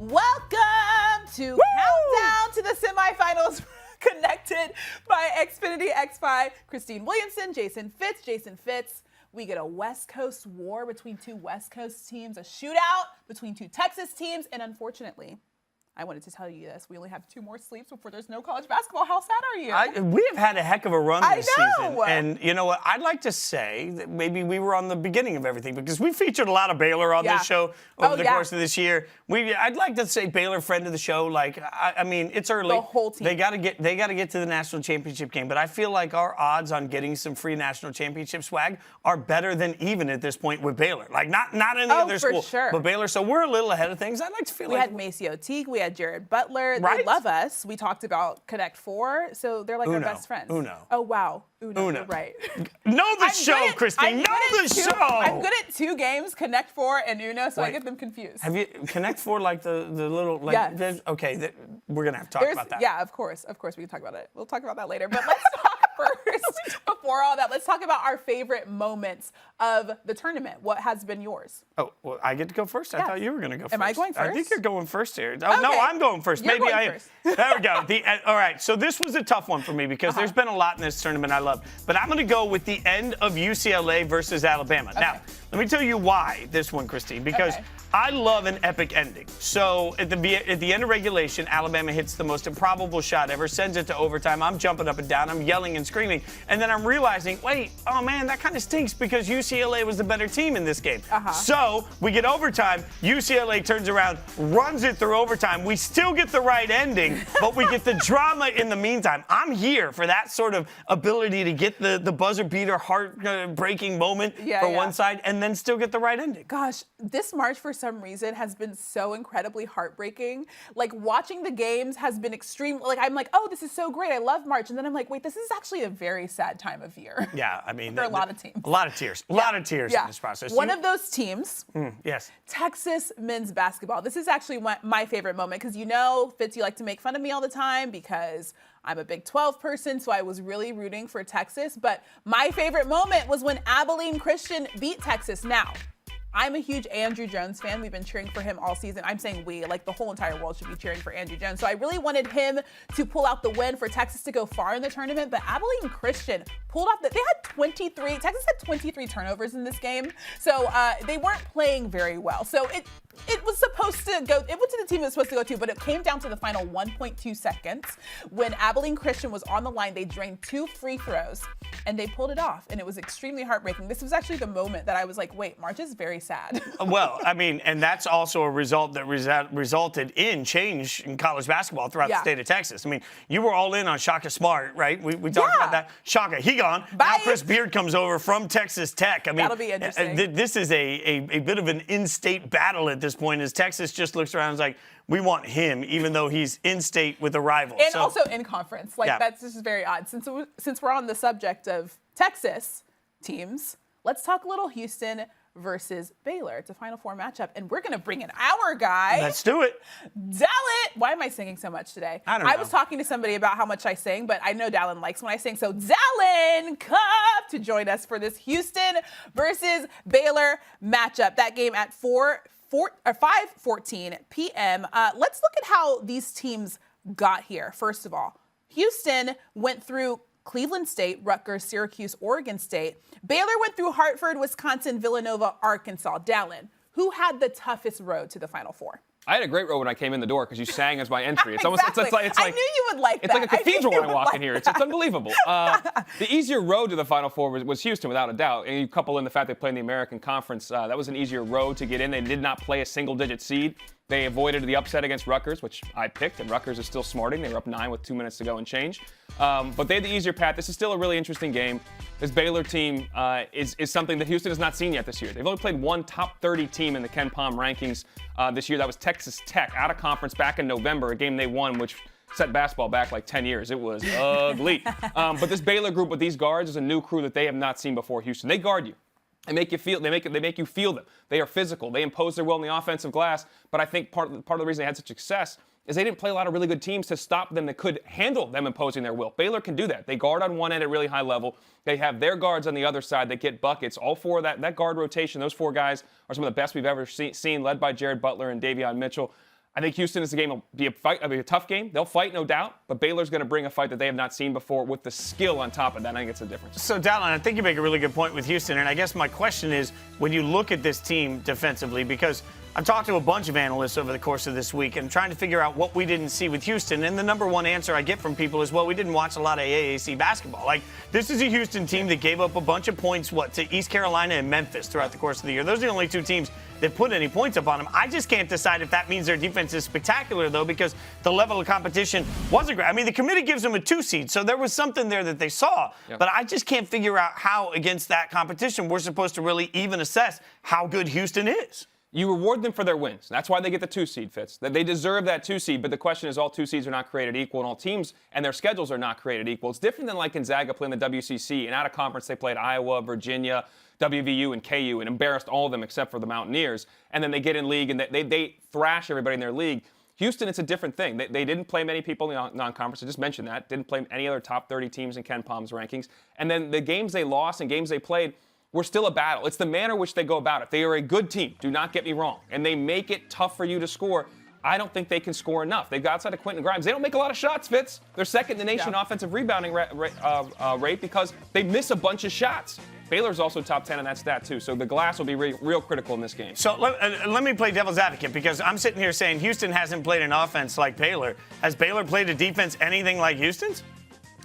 Welcome to Countdown to the Semifinals, connected by Xfinity X5. Christine Williamson, Jason Fitz. We get a West Coast war between two West Coast teams, a shootout between two Texas teams, and unfortunately, I wanted to tell you this. We only have 2 more sleeps before there's no college basketball. How sad are you? We have had a heck of a run this season. I know. And you know what? I'd like to say that maybe we were on the beginning of everything because we featured a lot of Baylor on this show over the course of this year. I'd like to say Baylor, friend of the show. Like, I mean, it's early. The whole team. They got to get to the national championship game. But I feel like our odds on getting some free national championship swag are better than even at this point with Baylor. Like, not any other school, sure. but Baylor. So we're a little ahead of things. I'd like to feel we like had Maceo Teague, we had Jared Butler. Right? They love us. We talked about Connect Four, so they're like our best friends. Uno. Oh, wow. Uno. You're right. Know the show, Christine. Know the show. I'm good at 2 games, Connect Four and Uno, so I get them confused. Have you Connect Four like the little like? Yes. Okay, we're gonna have to talk about that. Yeah, of course we can talk about it. We'll talk about that later. But let's talk first. Before all that, let's talk about our favorite moments of the tournament. What has been yours? Oh, well, I get to go first. I thought you were gonna go first. Am I going first? I think you're going first here. Oh no, I'm going first. You're going first. There we go. All right. So this was a tough one for me because there's been a lot in this tournament I love, but I'm gonna go with the end of UCLA versus Alabama. Okay. Now, let me tell you why this one, Christine, because I love an epic ending. So at the end of regulation, Alabama hits the most improbable shot ever, sends it to overtime. I'm jumping up and down. I'm yelling and screaming. And then I'm realizing, wait, oh man, that kind of stinks because UCLA was the better team in this game. So we get overtime. UCLA turns around, runs it through overtime. We still get the right ending, but we get the drama in the meantime. I'm here for that sort of ability to get the buzzer beater, heart-breaking moment for one side and then still get the right ending. Gosh, this March for some reason has been so incredibly heartbreaking. Like, watching the games has been extreme. Like, I'm like, oh, this is so great. I love March. And then I'm like, wait, this is actually a very sad time of year. Yeah, I mean, for a lot of teams. A lot of tears. A lot of tears in this process. One of those teams, yes, Texas men's basketball. This is actually my favorite moment because, you know, Fitz, you like to make fun of me all the time because I'm a Big 12 person, so I was really rooting for Texas. But my favorite moment was when Abilene Christian beat Texas. Now, I'm a huge Andrew Jones fan. We've been cheering for him all season. I'm saying we, like the whole entire world should be cheering for Andrew Jones. So I really wanted him to pull out the win for Texas to go far in the tournament, but Abilene Christian pulled off Texas had 23 turnovers in this game. So they weren't playing very well. So it was supposed to go, it went to the team it was supposed to go to, but it came down to the final 1.2 seconds. When Abilene Christian was on the line, they drained 2 free throws and they pulled it off. And it was extremely heartbreaking. This was actually the moment that I was like, wait, March is very sad. Well, I mean, and that's also a result that resulted in change in college basketball throughout the state of Texas. I mean, you were all in on Shaka Smart, right? We talked about that. Shaka, he gone. Bye. Now Chris Beard comes over from Texas Tech. I mean, that'll be interesting. This is a bit of an in-state battle at this point as Texas just looks around and is like, we want him, even though he's in-state with a rival. And also in conference. Like, that's just very odd. Since we're on the subject of Texas teams, let's talk a little Houston versus Baylor. It's a Final Four matchup, and we're going to bring in our guy. Let's do it. Dalen. Why am I singing so much today? I don't know. I was talking to somebody about how much I sing, but I know Dalen likes when I sing. So Dalen Cuff to join us for this Houston versus Baylor matchup. That game at 5:14 p.m. Let's look at how these teams got here. First of all, Houston went through Cleveland State, Rutgers, Syracuse, Oregon State. Baylor went through Hartford, Wisconsin, Villanova, Arkansas. Dalen, who had the toughest road to the Final Four? I had a great road when I came in the door because you sang as my entry. It's exactly. almost it's like I knew you would like that. It's like a cathedral when I walk in here. It's unbelievable. The easier road to the Final Four was Houston, without a doubt. And you couple in the fact they played in the American Conference, that was an easier road to get in. They did not play a single-digit seed. They avoided the upset against Rutgers, which I picked, and Rutgers is still smarting. They were up 9 with 2 minutes to go and change. But they had the easier path. This is still a really interesting game. This Baylor team is something that Houston has not seen yet this year. They've only played one top 30 team in the Ken Pom rankings this year. That was Texas Tech, out of conference back in November, a game they won, which set basketball back like 10 years. It was ugly. But this Baylor group with these guards is a new crew that they have not seen before Houston. They guard you. They make you feel. They make you feel them. They are physical. They impose their will on the offensive glass. But I think part of the reason they had such success is they didn't play a lot of really good teams to stop them that could handle them imposing their will. Baylor can do that. They guard on one end at really high level. They have their guards on the other side that get buckets. All four of that guard rotation, those four guys are some of the best we've ever seen, led by Jared Butler and Davion Mitchell. I think Houston is a game will be a tough game. They'll fight, no doubt, but Baylor's going to bring a fight that they have not seen before with the skill on top of that. I think it's a difference. So, Dalen, I think you make a really good point with Houston, and I guess my question is, when you look at this team defensively, because I've talked to a bunch of analysts over the course of this week and trying to figure out what we didn't see with Houston, and the number one answer I get from people is, well, we didn't watch a lot of AAC basketball. Like, this is a Houston team that gave up a bunch of points, to East Carolina and Memphis throughout the course of the year. Those are the only two teams that put any points up on them. I just can't decide if that means their defense is spectacular, though, because the level of competition wasn't great. I mean, the committee gives them a 2 seed, so there was something there that they saw. Yep. But I just can't figure out how, against that competition, we're supposed to really even assess how good Houston is. You reward them for their wins. That's why they get the 2 seed, Fitz. They deserve that 2 seed, but the question is all 2 seeds are not created equal, and all teams and their schedules are not created equal. It's different than like Gonzaga playing the WCC, and out of conference they played Iowa, Virginia, WVU, and KU, and embarrassed all of them except for the Mountaineers. And then they get in league, and they thrash everybody in their league. Houston, it's a different thing. They didn't play many people in the non-conference. I just mentioned that. Didn't play any other top 30 teams in Ken Palm's rankings. And then the games they lost and games they played were still a battle. It's the manner in which they go about it. They are a good team, do not get me wrong, and they make it tough for you to score. I don't think they can score enough. They've got outside of Quentin Grimes. They don't make a lot of shots, Fitz. They're second in the nation offensive rebounding rate because they miss a bunch of shots. Baylor's also top 10 in that stat, too. So the glass will be real critical in this game. So let me play devil's advocate, because I'm sitting here saying Houston hasn't played an offense like Baylor. Has Baylor played a defense anything like Houston's?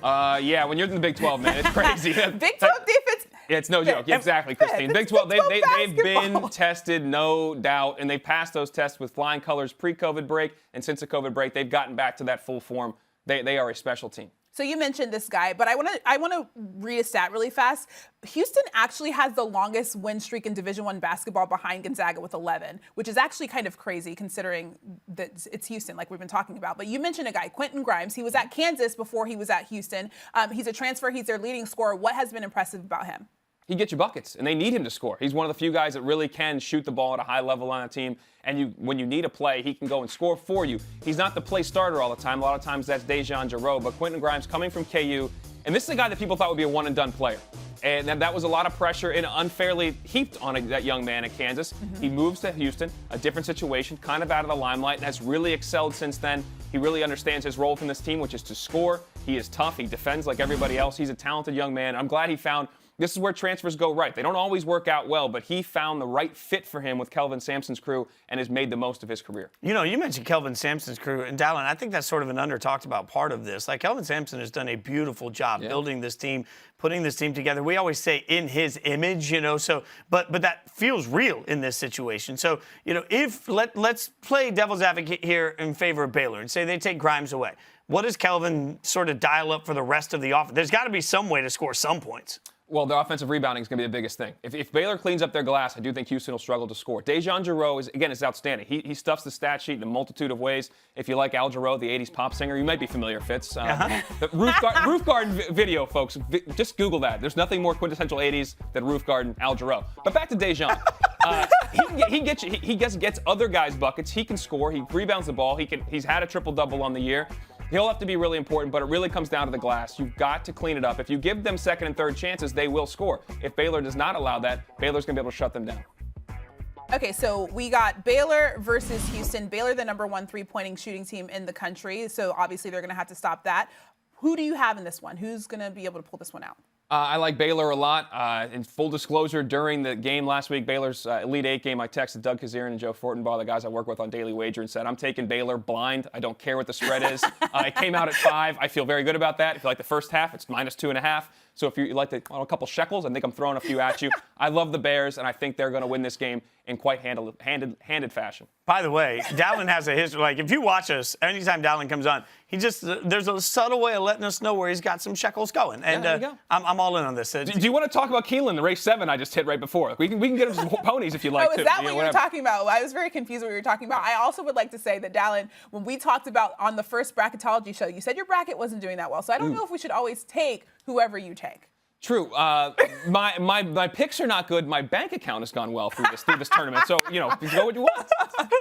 Yeah, when you're in the Big 12, man, it's crazy. Big 12 defense. Yeah, it's no joke. Exactly, Christine. Big 12, they've been tested, no doubt, and they passed those tests with flying colors pre-COVID break, and since the COVID break, they've gotten back to that full form. They are a special team. So you mentioned this guy, but I want to read a stat really fast. Houston actually has the longest win streak in Division I basketball behind Gonzaga with 11, which is actually kind of crazy considering that it's Houston, like we've been talking about. But you mentioned a guy, Quentin Grimes. He was at Kansas before he was at Houston. He's a transfer. He's their leading scorer. What has been impressive about him? He gets you buckets, and they need him to score. He's one of the few guys that really can shoot the ball at a high level on a team, and when you need a play, he can go and score for you. He's not the play starter all the time. A lot of times that's Dejan Jarreau, but Quentin Grimes coming from KU, and this is a guy that people thought would be a one-and-done player. And that was a lot of pressure and unfairly heaped on that young man at Kansas. Mm-hmm. He moves to Houston, a different situation, kind of out of the limelight, and has really excelled since then. He really understands his role from this team, which is to score. He is tough. He defends like everybody else. He's a talented young man. I'm glad he found this is where transfers go right. They don't always work out well, but he found the right fit for him with Kelvin Sampson's crew and has made the most of his career. You know, you mentioned Kelvin Sampson's crew, and Dalen, I think that's sort of an under-talked about part of this. Like, Kelvin Sampson has done a beautiful job building this team, putting this team together. We always say in his image, you know, so, but that feels real in this situation. So, you know, let's play devil's advocate here in favor of Baylor and say they take Grimes away. What does Kelvin sort of dial up for the rest of the offense? There's got to be some way to score some points. Well, their offensive rebounding is going to be the biggest thing. If Baylor cleans up their glass, I do think Houston will struggle to score. Dejan Jarreau is outstanding. He stuffs the stat sheet in a multitude of ways. If you like Al Jarreau, the 80s pop singer, you might be familiar, Fitz. The Roof Garden video, folks, just Google that. There's nothing more quintessential 80s than Roof Garden, Al Jarreau. But back to Dejan. He gets other guys buckets. He can score. He rebounds the ball. He's had a triple-double on the year. He'll have to be really important, but it really comes down to the glass. You've got to clean it up. If you give them second and third chances, they will score. If Baylor does not allow that, Baylor's going to be able to shut them down. Okay, so we got Baylor versus Houston. Baylor, the number one three-pointing shooting team in the country, so obviously they're going to have to stop that. Who do you have in this one? Who's going to be able to pull this one out? I like Baylor a lot. In full disclosure, during the game last week, Baylor's Elite Eight game, I texted Doug Kaziran and Joe Fortenbaugh, the guys I work with on Daily Wager, and said, I'm taking Baylor blind. I don't care what the spread is. It came out at 5. I feel very good about that. If you like the first half, it's -2.5. So if you like a couple shekels, I think I'm throwing a few at you. I love the Bears, and I think they're going to win this game in quite handed fashion. By the way, Dalen has a history. Like, if you watch us, anytime Dalen comes on, there's a subtle way of letting us know where he's got some shekels going. And there you go. I'm all in on this. Do you want to talk about Keelan, the race 7 I just hit right before? We can get him some ponies if you like. Oh, is that what you were talking about? I was very confused what you were talking about. I also would like to say that, Dalen, when we talked about on the first bracketology show, you said your bracket wasn't doing that well. So I don't know if we should always take whoever you take. True. My picks are not good. My bank account has gone well through this tournament. So, you know, go what you want.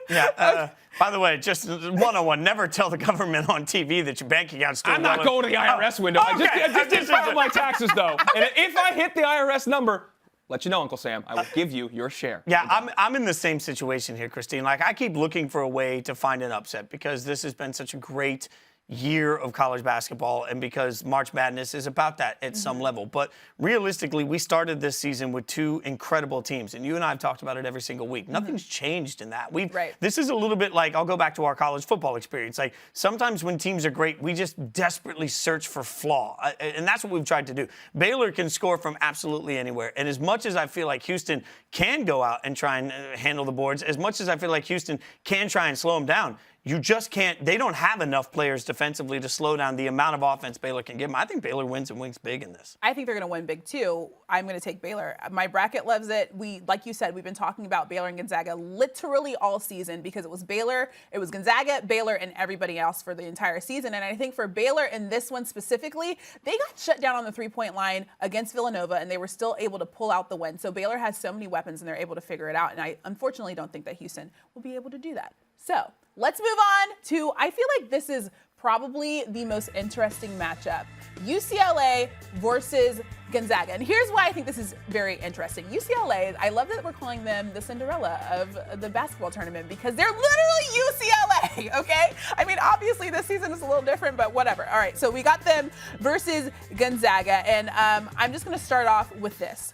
Yeah. By the way, just 101, never tell the government on TV that your bank account's doing well. I'm not going to the IRS window. Okay. I just filed my taxes, though. And if I hit the IRS number, let you know, Uncle Sam, I will give you your share. Yeah, I'm in the same situation here, Christine. Like, I keep looking for a way to find an upset because this has been such a great year of college basketball and because March Madness is about that at some level. But realistically, we started this season with two incredible teams, and you and I have talked about it every single week. Nothing's changed in that. This is a little bit like, I'll go back to our college football experience. Like, sometimes when teams are great, we just desperately search for flaw, and that's what we've tried to do. Baylor can score from absolutely anywhere, and as much as I feel like Houston can go out and try and handle the boards, as much as I feel like Houston can try and slow them down, you just can't. They don't have enough players defensively to slow down the amount of offense Baylor can give them. I think Baylor wins and wins big in this. I think they're going to win big, too. I'm going to take Baylor. My bracket loves it. Like you said, we've been talking about Baylor and Gonzaga literally all season because it was Baylor, it was Gonzaga, Baylor, and everybody else for the entire season. And I think for Baylor in this one specifically, they got shut down on the three-point line against Villanova, and they were still able to pull out the win. So Baylor has so many weapons, and they're able to figure it out. And I unfortunately don't think that Houston will be able to do that. So let's move on to, I feel like this is probably the most interesting matchup. UCLA versus Gonzaga. And here's why I think this is very interesting. UCLA, I love that we're calling them the Cinderella of the basketball tournament because they're literally UCLA, okay? I mean, obviously this season is a little different, but whatever. All right, so we got them versus Gonzaga. And I'm just going to start off with this.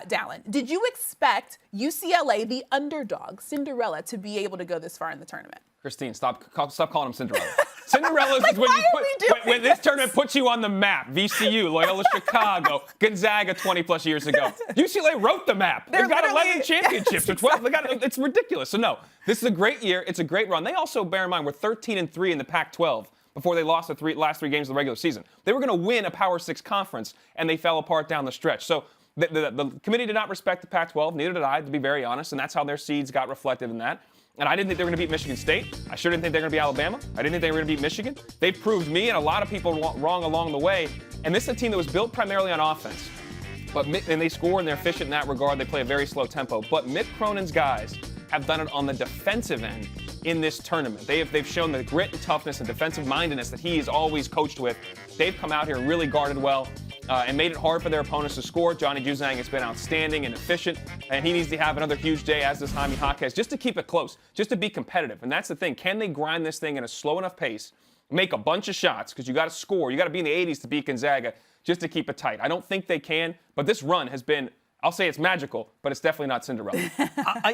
Dalen, did you expect UCLA, the underdog, Cinderella, to be able to go this far in the tournament? Christine, stop calling them Cinderella. Cinderella is when this tournament puts you on the map. VCU, Loyola Chicago, Gonzaga 20-plus years ago. UCLA wrote the map. They've got 11 championships or 12. Exactly. It's ridiculous. So, no, this is a great year. It's a great run. They also, bear in mind, were 13-3 in the Pac-12 before they lost the last three games of the regular season. They were going to win a Power 6 conference, and they fell apart down the stretch. So the committee did not respect the Pac-12. Neither did I, to be very honest, and that's how their seeds got reflected in that. And I didn't think they were going to beat Michigan State. I sure didn't think they were going to beat Alabama. I didn't think they were going to beat Michigan. They proved me and a lot of people wrong along the way. And this is a team that was built primarily on offense. And they score and they're efficient in that regard. They play a very slow tempo. But Mick Cronin's guys have done it on the defensive end in this tournament. They've shown the grit and toughness and defensive mindedness that he is always coached with. They've come out here and really guarded well and made it hard for their opponents to score. Johnny Juzang has been outstanding and efficient, and he needs to have another huge day, as does Jaime Jaquez, just to keep it close, just to be competitive. And that's the thing. Can they grind this thing in a slow enough pace, make a bunch of shots, because you got to score. You got to be in the 80s to beat Gonzaga just to keep it tight. I don't think they can, but this run has been, I'll say it's magical, but it's definitely not Cinderella.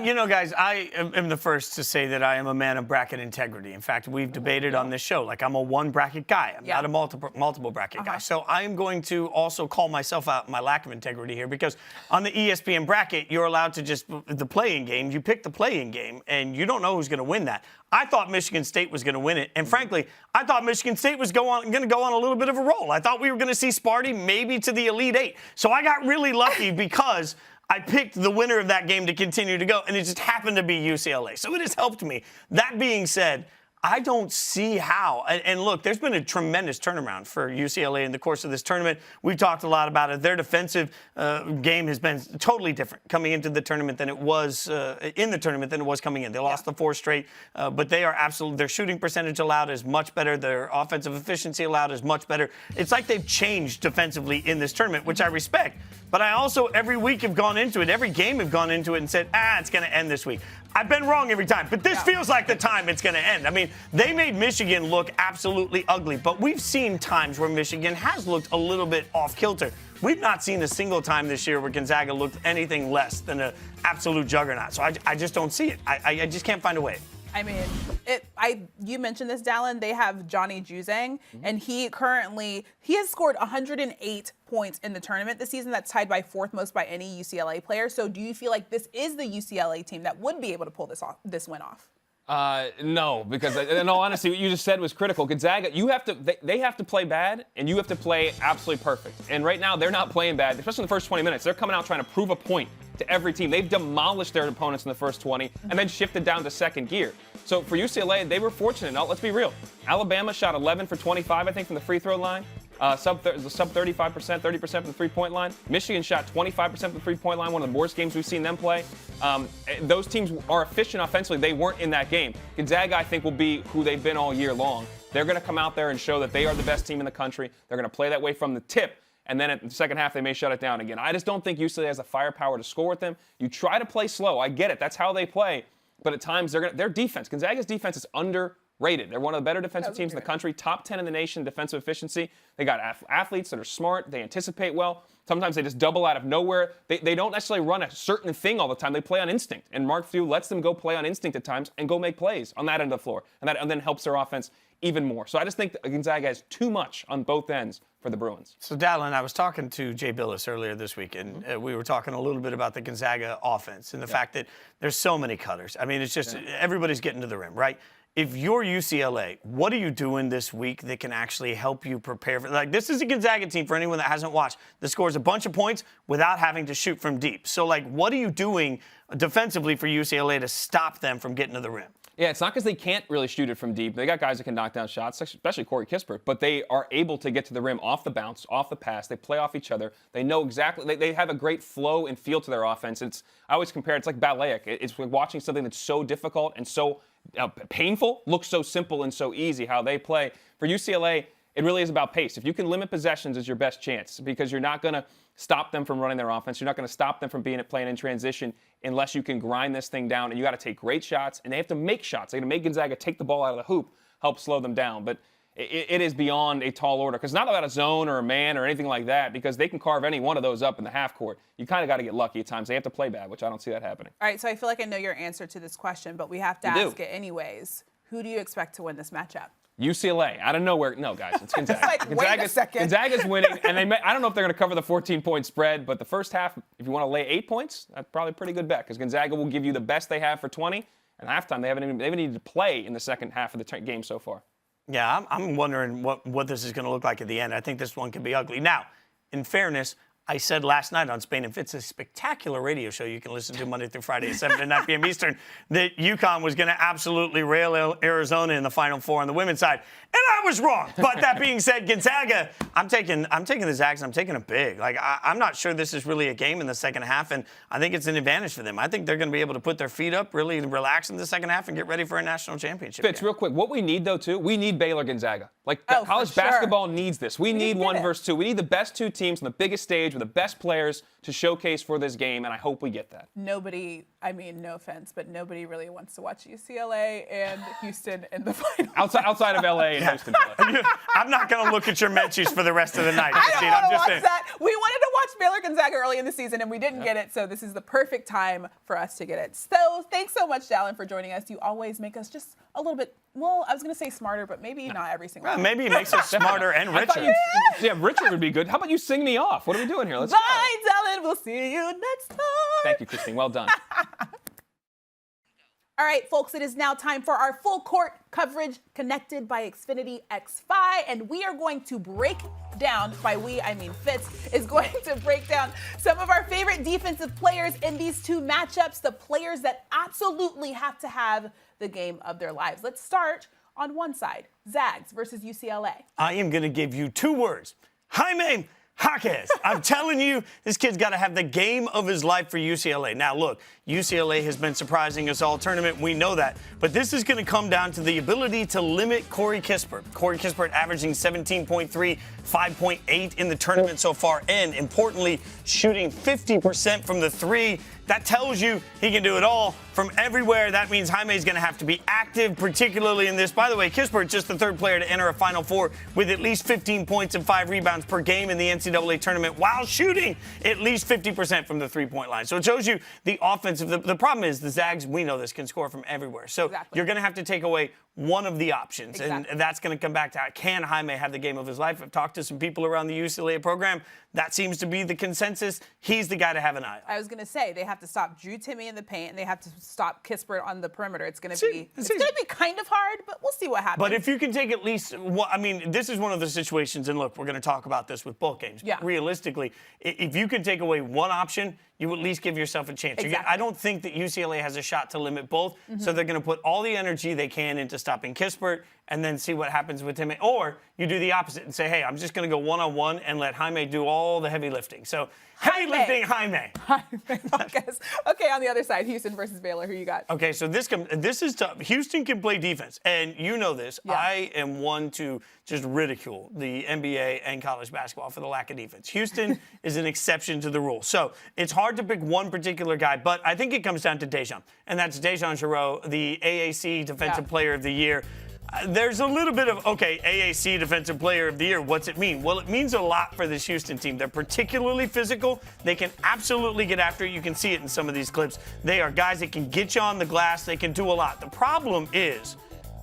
You know, guys, I am the first to say that I am a man of bracket integrity. In fact, we've debated on this show. Like, I'm a one bracket guy. I'm not a multiple bracket guy. So I am going to also call myself out my lack of integrity here because on the ESPN bracket, you're allowed to just, the play-in game, you pick the play-in game, and you don't know who's going to win that. I thought Michigan State was going to win it. And frankly, I thought Michigan State was going to go on a little bit of a roll. I thought we were going to see Sparty maybe to the Elite Eight. So I got really lucky because I picked the winner of that game to continue to go, and it just happened to be UCLA. So it has helped me. That being said, I don't see how. And look, there's been a tremendous turnaround for UCLA in the course of this tournament. We've talked a lot about it. Their defensive game has been totally different coming into the tournament than it was in the tournament than it was coming in. They lost the 4 straight, but they are absolutely, their shooting percentage allowed is much better. Their offensive efficiency allowed is much better. It's like they've changed defensively in this tournament, which I respect. But I also, every week, have gone into it, every game have gone into it and said, it's going to end this week. I've been wrong every time, but this feels like the time it's going to end. I mean, they made Michigan look absolutely ugly, but we've seen times where Michigan has looked a little bit off kilter. We've not seen a single time this year where Gonzaga looked anything less than an absolute juggernaut. So I just don't see it. I just can't find a way. I mean, you mentioned this, Dalen. They have Johnny Juzang, and he has scored 108 points in the tournament this season. That's tied by 4th most by any UCLA player. So do you feel like this is the UCLA team that would be able to pull this win off? No, because in all honesty, what you just said was critical. Gonzaga, they have to play bad, and you have to play absolutely perfect. And right now, they're not playing bad, especially in the first 20 minutes. They're coming out trying to prove a point to every team. They've demolished their opponents in the first 20 and then shifted down to second gear. So for UCLA, they were fortunate. Now, let's be real. Alabama shot 11 for 25, I think, from the free throw line. Sub 35%, 30% from the three-point line. Michigan shot 25% from the three-point line, one of the worst games we've seen them play. Those teams are efficient offensively. They weren't in that game. Gonzaga, I think, will be who they've been all year long. They're going to come out there and show that they are the best team in the country. They're going to play that way from the tip. and then at the second half, they may shut it down again. I just don't think UCLA has the firepower to score with them. You try to play slow. I get it. That's how they play. But at times, their defense, Gonzaga's defense is underrated. They're one of the better defensive teams in the country, top 10 in the nation in defensive efficiency. They got athletes that are smart. They anticipate well. Sometimes they just double out of nowhere. They don't necessarily run a certain thing all the time. They play on instinct. And Mark Few lets them go play on instinct at times and go make plays on that end of the floor. And then helps their offense even more. So I just think that Gonzaga has too much on both ends for the Bruins. So, Dalen, I was talking to Jay Billis earlier this week, and we were talking a little bit about the Gonzaga offense and the fact that there's so many cutters. I mean, it's just everybody's getting to the rim, right? If you're UCLA, what are you doing this week that can actually help you prepare for, like, this is a Gonzaga team, for anyone that hasn't watched, that scores a bunch of points without having to shoot from deep. So, like, what are you doing defensively for UCLA to stop them from getting to the rim? Yeah, it's not because they can't really shoot it from deep. They got guys that can knock down shots, especially Corey Kispert, but they are able to get to the rim off the bounce, off the pass. They play off each other. They know exactly. They have a great flow and feel to their offense. I always compare it's like ballet. It's like watching something that's so difficult and so painful, looks so simple and so easy how they play. For UCLA, it really is about pace. If you can limit possessions, is your best chance because you're not going to stop them from running their offense. You're not going to stop them from playing in transition unless you can grind this thing down. And you got to take great shots, and they have to make shots. They're going to make Gonzaga take the ball out of the hoop, help slow them down. But it is beyond a tall order because it's not about a zone or a man or anything like that because they can carve any one of those up in the half court. You kind of got to get lucky at times. They have to play bad, which I don't see that happening. All right, so I feel like I know your answer to this question, but we have to ask it anyways. Who do you expect to win this matchup? UCLA, out of nowhere. No, guys, it's Gonzaga. Wait a second. Gonzaga's winning, and I don't know if they're going to cover the 14-point spread, but the first half, if you want to lay 8 points, that's probably a pretty good bet because Gonzaga will give you the best they have for 20, and halftime they haven't needed to play in the second half of the game so far. Yeah, I'm wondering what this is going to look like at the end. I think this one could be ugly. Now, in fairness, I said last night on Spain and Fitz, a spectacular radio show you can listen to Monday through Friday at 7 to 9 p.m. Eastern, that UConn was going to absolutely rail Arizona in the Final Four on the women's side. And I was wrong. But that being said, Gonzaga, I'm taking the Zags, and I'm taking it big. Like, I'm not sure this is really a game in the second half, and I think it's an advantage for them. I think they're going to be able to put their feet up, really relax in the second half, and get ready for a national championship. Fitz, real quick, what we need, though, too, we need Baylor Gonzaga. Like, college basketball needs this. We need 1 versus 2. We need the best 2 teams on the biggest stage with the best players to showcase for this game, and I hope we get that. Nobody, I mean, no offense, but nobody really wants to watch UCLA and Houston in the final. Outside of LA and Houston. I'm not going to look at your Menchies for the rest of the night. I don't want to watch that. We wanted to watch Baylor Gonzaga early in the season, and we didn't get it, so this is the perfect time for us to get it. So thanks so much, Dalen, for joining us. You always make us just a little bit, well, I was going to say smarter, but maybe not every single time. Maybe it makes us smarter and richer. Yeah, richer would be good. How about you sing me off? What are we doing here? Let's Bye, Dalen. We'll see you next time. Thank you, Christine. Well done. All right, folks, it is now time for our full court coverage connected by Xfinity X5, and we are going to break down, by we, I mean Fitz, is going to break down some of our favorite defensive players in these 2 matchups, the players that absolutely have to have the game of their lives. Let's start on one side, Zags versus UCLA. I am going to give you 2 words. Jaime Jaquez. I'm telling you, this kid's got to have the game of his life for UCLA. Now, look, UCLA has been surprising us all tournament. We know that. But this is going to come down to the ability to limit Corey Kispert. Corey Kispert averaging 17.3, 5.8 in the tournament so far. And, importantly, shooting 50% from the 3. That tells you he can do it all from everywhere. That means Jaime's going to have to be active, particularly in this. By the way, Kispert, just the 3rd player to enter a Final Four with at least 15 points and 5 rebounds per game in the NCAA tournament while shooting at least 50% from the 3-point line. So it shows you the offensive. The problem is the Zags, we know this, can score from everywhere. So you're going to have to take away one of the options. And that's going to come back to, can Jaime have the game of his life? I've talked to some people around the UCLA program. That seems to be the consensus. He's the guy to have an eye on. I was going to say, they have to stop Drew Timme in the paint, and they have to stop Kispert on the perimeter. It's going to be kind of hard, but we'll see what happens. But if you can take at least, I mean, this is one of the situations, and look, we're going to talk about this with both games. Yeah. Realistically, if you can take away one option, you at least give yourself a chance. I don't think that UCLA has a shot to limit both, so they're going to put all the energy they can into stopping Kispert and then see what happens with him. Or you do the opposite and say, hey, I'm just going to go one-on-one and let Jaime do all the heavy lifting. So heavy lifting Jaime. Okay. Yes. Okay, on the other side, Houston versus Baylor. Who you got? Okay, so this is tough. Houston can play defense, and you know this. Yeah. I am one to just ridicule the NBA and college basketball for the lack of defense. Houston is an exception to the rule. So it's hard to pick one particular guy, but I think it comes down to Dejan, and that's Dejan Giroux, the AAC Defensive Player of the Year. There's a little bit of, okay, AAC Defensive Player of the Year. What's it mean? Well, it means a lot for this Houston team. They're particularly physical. They can absolutely get after it. You can see it in some of these clips. They are guys that can get you on the glass. They can do a lot. The problem is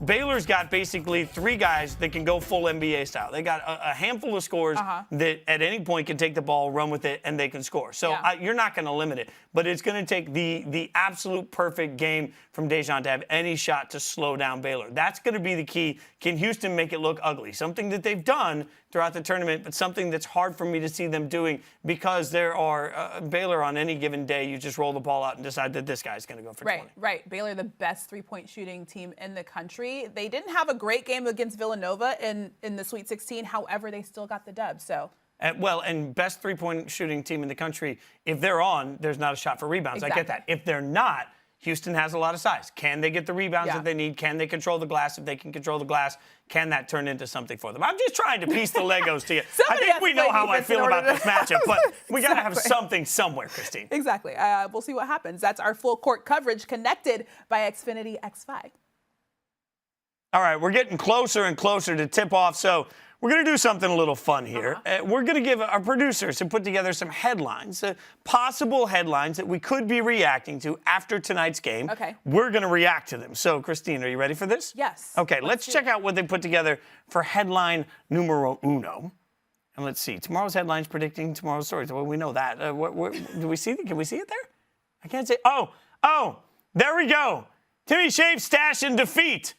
Baylor's got basically 3 guys that can go full NBA style. They got a handful of scorers that at any point can take the ball, run with it, and they can score. So you're not going to limit it. But it's going to take the absolute perfect game from Dejan to have any shot to slow down Baylor. That's going to be the key. Can Houston make it look ugly? Something that they've done throughout the tournament, but something that's hard for me to see them doing because there are Baylor on any given day, you just roll the ball out and decide that this guy's going to go for 20. Right. Baylor, the best three-point shooting team in the country. They didn't have a great game against Villanova in the Sweet 16. However, they still got the dub. So. And best three-point shooting team in the country, if they're on, there's not a shot for rebounds. Exactly. I get that. If they're not, Houston has a lot of size. Can they get the rebounds that they need? Can they control the glass? If they can control the glass, can that turn into something for them? I'm just trying to piece the Legos together. I think we know how I feel about this matchup, but we got to have something somewhere, Christine. Exactly. We'll see what happens. That's our full court coverage connected by Xfinity X5. All right, we're getting closer and closer to tip-off, so we're going to do something a little fun here. We're going to give our producers to put together some headlines, possible headlines that we could be reacting to after tonight's game. Okay. We're going to react to them. So, Christine, are you ready for this? Yes. Okay, let's check out what they put together for headline numero uno. And let's see. Tomorrow's headlines predicting tomorrow's stories. Well, we know that. Do we see it? Can we see it there? I can't say. Oh, there we go. Timmy Shave, stash, and defeat.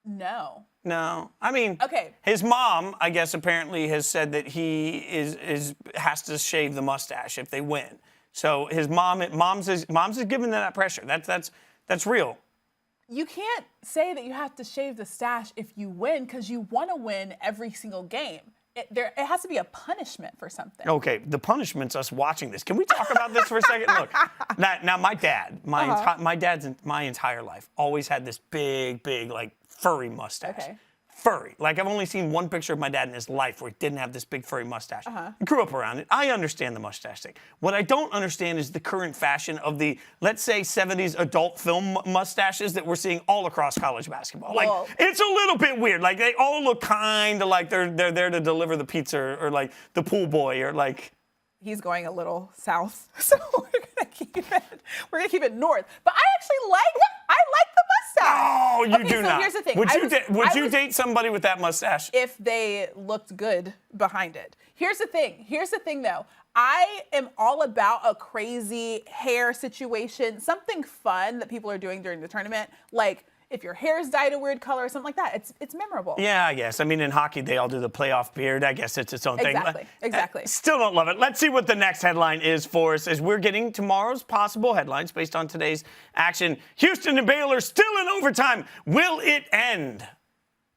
No, I mean, his mom, I guess, apparently has said that he has to shave the mustache if they win. So his mom's is giving them that pressure. That's real. You can't say that you have to shave the stash if you win because you want to win every single game. It has to be a punishment for something. Okay, the punishment's us watching this. Can we talk about this for a second? Look, now my dad, my dad's my entire life always had this big, like furry mustache. Okay. Furry. Like, I've only seen one picture of my dad in his life where he didn't have this big furry mustache. I grew up around it. I understand the mustache thing. What I don't understand is the current fashion of the, let's say, 70s adult film mustaches that we're seeing all across college basketball. Like, it's a little bit weird. Like, they all look kind of like they're there to deliver the pizza or like the pool boy or like... He's going a little south, so we're gonna keep it north. But I actually like the mustache. Oh, you do so not. Here's the thing. Would you date somebody with that mustache? If they looked good behind it. Here's the thing, though. I am all about a crazy hair situation, something fun that people are doing during the tournament, like if your hair's dyed a weird color or something like that. It's memorable. Yeah, I guess. I mean, in hockey, they all do the playoff beard. I guess it's its own thing. Exactly. Still don't love it. Let's see what the next headline is for us as we're getting tomorrow's possible headlines based on today's action. Houston and Baylor still in overtime. Will it end?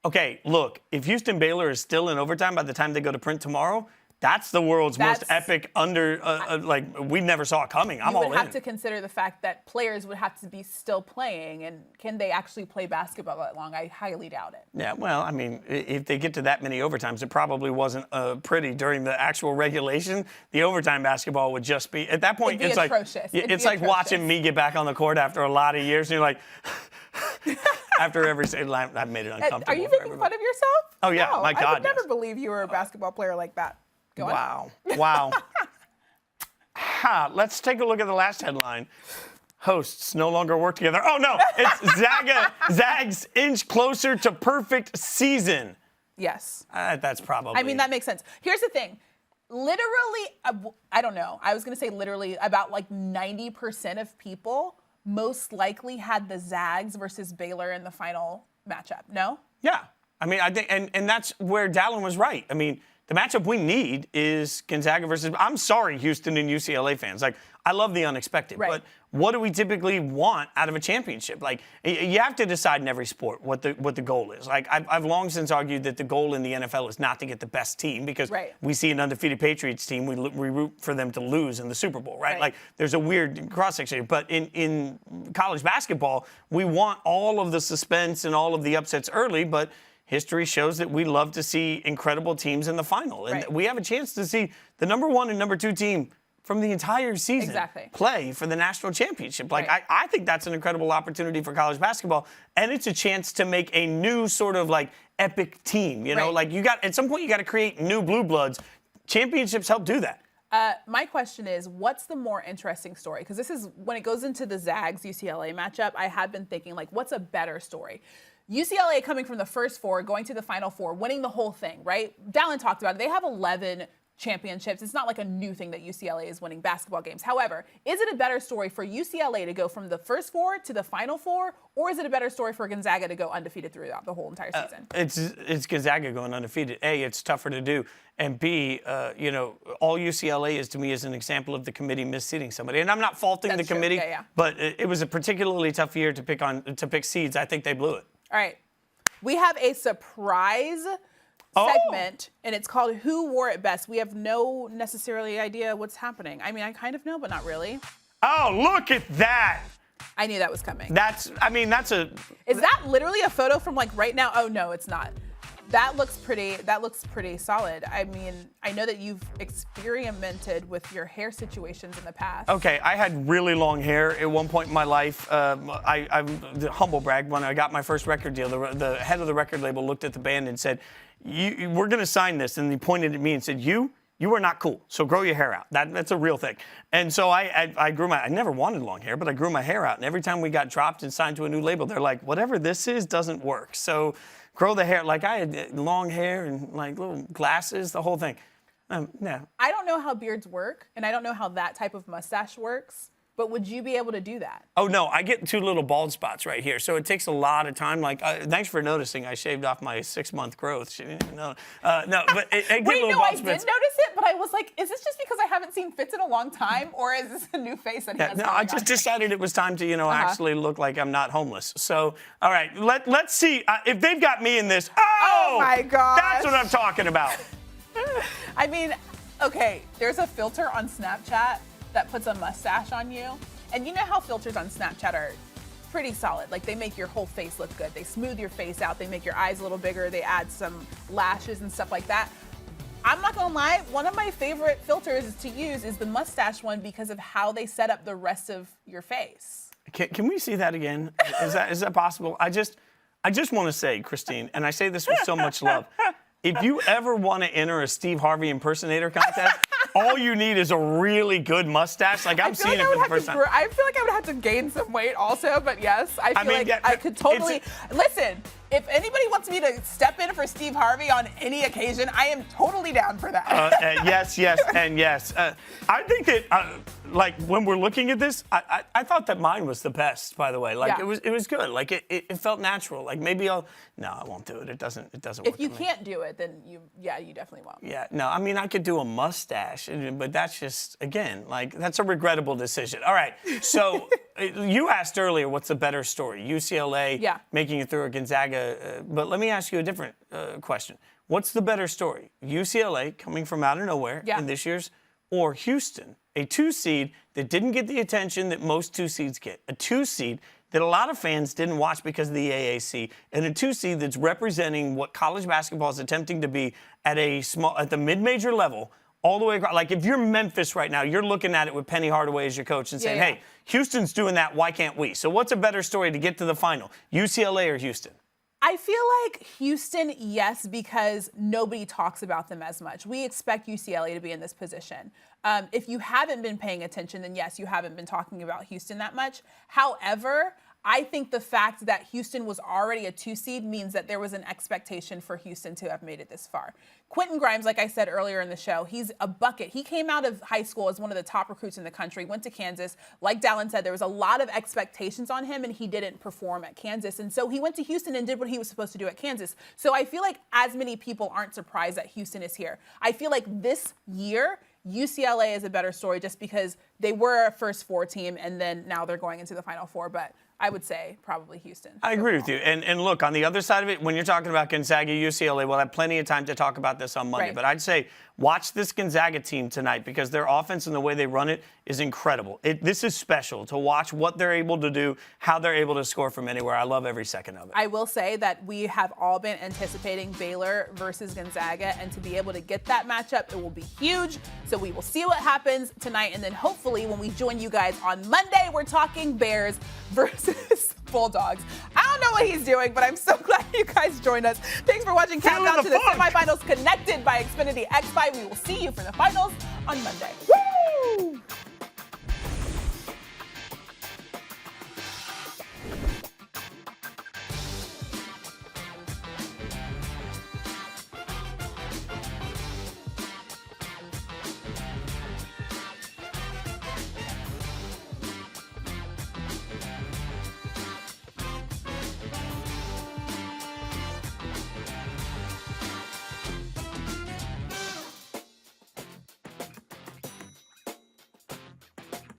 Okay, look, if Houston Baylor is still in overtime by the time they go to print tomorrow, that's the world's most epic we never saw it coming. I'm all in. You would have to consider the fact that players would have to be still playing, and can they actually play basketball that long? I highly doubt it. Yeah, well, I mean, if they get to that many overtimes, it probably wasn't pretty during the actual regulation. The overtime basketball would just be, at that point, it's atrocious. It's like watching me get back on the court after a lot of years, and you're like, after every line, I've made it uncomfortable. Are you making fun of yourself? Oh, yeah, no, my God, I would never believe you were a basketball player like that. Wow. Let's take a look at the last headline. Hosts no longer work together. Oh, no. It's Zags inch closer to perfect season. Yes. That's probably... I mean, that makes sense. Here's the thing. Literally, I don't know. I was going to say literally about like 90% of people most likely had the Zags versus Baylor in the final matchup. No? Yeah. I mean, I think, and that's where Dalen was right. I mean, the matchup we need is Gonzaga versus... I'm sorry, Houston and UCLA fans. Like, I love the unexpected, but what do we typically want out of a championship? Like, you have to decide in every sport what the goal is. Like, I've long since argued that the goal in the NFL is not to get the best team, because we see an undefeated Patriots team, we root for them to lose in the Super Bowl, right? Like, there's a weird cross-section. But in college basketball, we want all of the suspense and all of the upsets early, but history shows that we love to see incredible teams in the final. And we have a chance to see the number 1 and number 2 team from the entire season play for the national championship. Like, I think that's an incredible opportunity for college basketball, and it's a chance to make a new sort of like epic team. You know, like at some point you got to create new blue bloods. Championships help do that. My question is, what's the more interesting story? Because this is when it goes into the Zags UCLA matchup. I had been thinking, like, what's a better story? UCLA coming from the first 4, going to the Final Four, winning the whole thing, right? Dalen talked about it. They have 11 championships. It's not like a new thing that UCLA is winning basketball games. However, is it a better story for UCLA to go from the first 4 to the Final 4, or is it a better story for Gonzaga to go undefeated throughout the whole entire season? It's Gonzaga going undefeated. A, it's tougher to do, and B, all UCLA is to me is an example of the committee misseeding somebody. And I'm not faulting the committee, but it was a particularly tough year to pick seeds. I think they blew it. All right, we have a surprise segment, and it's called Who Wore It Best. We have no necessarily idea what's happening. I mean, I kind of know, but not really. Oh, look at that. I knew that was coming. That's a... Is that literally a photo from like right now? Oh, no, it's not. That looks pretty solid. I mean, I know that you've experimented with your hair situations in the past. Okay, I had really long hair at one point in my life. I'm humble brag. When I got my first record deal, the head of the record label looked at the band and said, we're going to sign this. And he pointed at me and said, you are not cool, so grow your hair out. That's a real thing. And so I grew I never wanted long hair, but I grew my hair out. And every time we got dropped and signed to a new label, they're like, whatever this is doesn't work. So grow the hair. Like, I had long hair and like little glasses, the whole thing. No. I don't know how beards work, and I don't know how that type of mustache works. But would you be able to do that? Oh, no. I get 2 little bald spots right here. So it takes a lot of time. Like, thanks for noticing. I shaved off my 6-month growth. She didn't know. No, but it Wait, little no, bald I spots. did notice it, but I was like, is this just because I haven't seen Fitz in a long time, or is this a new face that he has? No, I just decided it was time to, actually look like I'm not homeless. So, all right, let's see if they've got me in this. Oh my gosh. That's what I'm talking about. I mean, okay, there's a filter on Snapchat that puts a mustache on you. And you know how filters on Snapchat are pretty solid. Like, they make your whole face look good. They smooth your face out. They make your eyes a little bigger. They add some lashes and stuff like that. I'm not gonna lie, one of my favorite filters to use is the mustache one because of how they set up the rest of your face. Can we see that again? Is that possible? I just want to say, Christine, and I say this with so much love, if you ever want to enter a Steve Harvey impersonator contest, all you need is a really good mustache. Like, I'm seeing it for the first time. I feel like I would have to gain some weight also, but yes, I feel like I could totally... Listen, if anybody wants me to step in for Steve Harvey on any occasion, I am totally down for that. Yes, and yes. I think that, like, when we're looking at this, I thought that mine was the best, by the way. Like, it was good. Like, it felt natural. Like, maybe No, I won't do it. It doesn't work. If you can't do it, then you definitely won't. Yeah, no, I mean, I could do a mustache, but that's just, again, like, that's a regrettable decision. All right, so you asked earlier what's the better story, UCLA making it through or Gonzaga, but let me ask you a different question. What's the better story, UCLA coming from out of nowhere in this year's, or Houston, a 2 seed that didn't get the attention that most 2 seeds get, a 2 seed that a lot of fans didn't watch because of the AAC, and a 2 seed that's representing what college basketball is attempting to be at the mid-major level, all the way across. Like, if you're Memphis right now, you're looking at it with Penny Hardaway as your coach and saying, hey, Houston's doing that, why can't we? So what's a better story to get to the final, UCLA or Houston? I feel like Houston, yes, because nobody talks about them as much. We expect UCLA to be in this position. If you haven't been paying attention, then yes, you haven't been talking about Houston that much. However, I think the fact that Houston was already a 2 seed means that there was an expectation for Houston to have made it this far. Quentin Grimes, like I said earlier in the show, he's a bucket. He came out of high school as one of the top recruits in the country, went to Kansas. Like Dalen said, there was a lot of expectations on him, and he didn't perform at Kansas. And so he went to Houston and did what he was supposed to do at Kansas. So I feel like as many people aren't surprised that Houston is here. I feel like this year, UCLA is a better story just because they were a first 4 team and then now they're going into the Final Four. But I would say probably Houston. I agree with you. And look, on the other side of it, when you're talking about Gonzaga, UCLA, we'll have plenty of time to talk about this on Monday. Right. But I'd say watch this Gonzaga team tonight because their offense and the way they run it is incredible. This is special to watch what they're able to do, how they're able to score from anywhere. I love every second of it. I will say that we have all been anticipating Baylor versus Gonzaga, and to be able to get that matchup, it will be huge. So we will see what happens tonight, and then hopefully when we join you guys on Monday, we're talking Bears versus Bulldogs. I don't know what he's doing, but I'm so glad you guys joined us. Thanks for watching Countdown to the Semifinals, connected by Xfinity X5. We will see you for the finals on Monday. Woo!